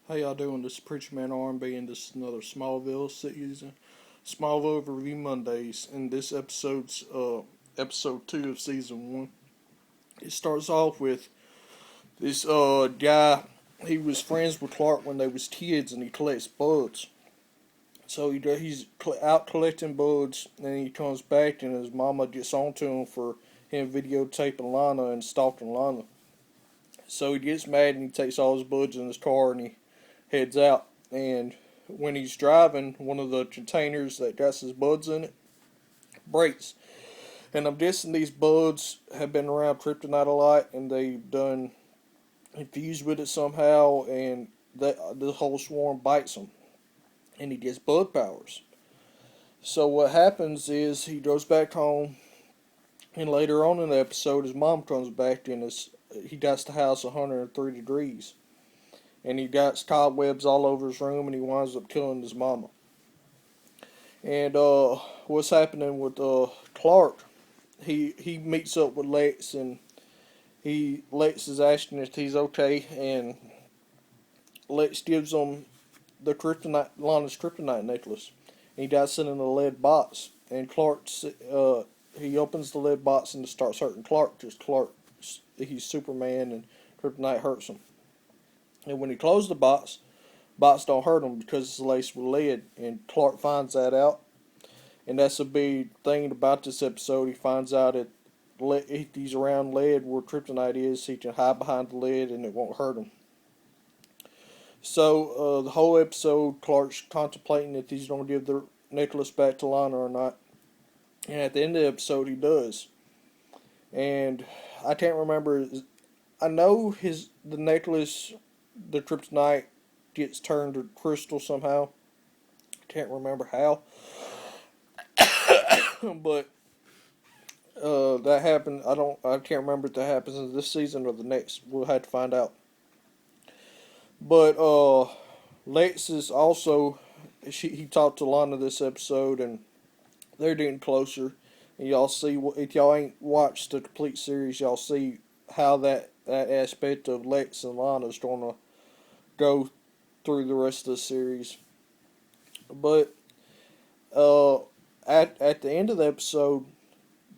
How y'all doing? This is Preacher Man R&B, and this is another Smallville season. Smallville Review Mondays, and this episode's episode 2 of season 1. It starts off with this guy. He was friends with Clark when they was kids, and he collects buds. So he's out collecting buds, and he comes back, and his mama gets onto him for him videotaping Lana and stalking Lana. So he gets mad, and he takes all his buds in his car, and he heads out. And when he's driving, one of the containers that got his buds in it breaks. And I'm guessing these buds have been around kryptonite a lot, and they've done infused with it somehow, and the whole swarm bites him, and he gets bud powers. So what happens is he goes back home, and later on in the episode, his mom comes back, and he got the house 103 degrees. And he got cobwebs all over his room, and he winds up killing his mama. And what's happening with Clark? He meets up with Lex, and Lex is asking if he's okay, and Lex gives him Lana's kryptonite necklace. And he got it in a lead box, and he opens the lead box and starts hurting Clark, because he's Superman, and kryptonite hurts him. And when he closed the box don't hurt him because it's laced with lead, and Clark finds that out. And that's a big thing about this episode. He finds out that if he's around lead where kryptonite is, he can hide behind the lead and it won't hurt him. So the whole episode, Clark's contemplating if he's going to give the necklace back to Lana or not. And at the end of the episode, he does. And I can't remember. I know the necklace, the kryptonite, gets turned to crystal somehow. Can't remember how. But that happened. I can't remember if that happens in this season or the next. We'll have to find out. But Lex is also, he talked to Lana this episode, and they're getting closer. And y'all see, if y'all ain't watched the complete series, y'all see how that aspect of Lex and Lana is going to go through the rest of the series. But at the end of the episode,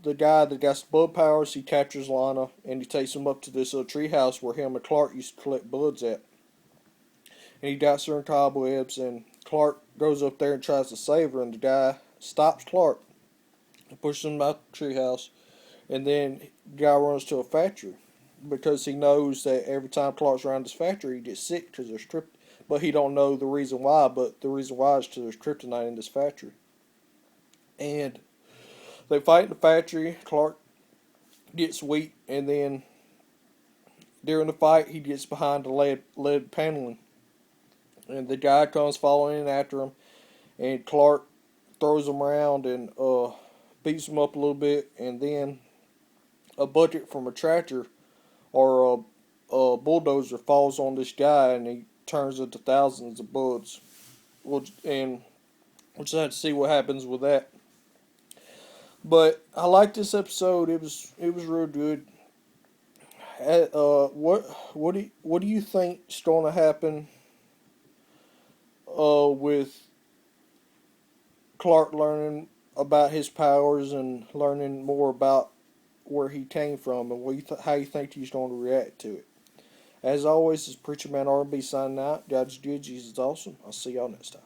the guy that got bud powers, he captures Lana, and he takes him up to this treehouse where him and Clark used to collect buds at. And he got her in cobwebs, and Clark goes up there and tries to save her, and the guy stops Clark and pushes him out the treehouse. And then the guy runs to a factory, because he knows that every time Clark's around this factory, he gets sick because there's but he don't know the reason why. But the reason why is because there's kryptonite in this factory. And they fight in the factory. Clark gets weak, and then during the fight, he gets behind the lead paneling, and the guy comes following in after him, and Clark throws him around and beats him up a little bit, and then a bucket from a tractor or a bulldozer falls on this guy, and he turns into thousands of buds. We'll just have to see what happens with that. But I like this episode. It was real good. What do you think's going to happen with Clark learning about his powers and learning more about where he came from, and how you think he's going to react to it? As always, this is Preacher Man R&B signing out. God's good, Jesus is awesome. I'll see y'all next time.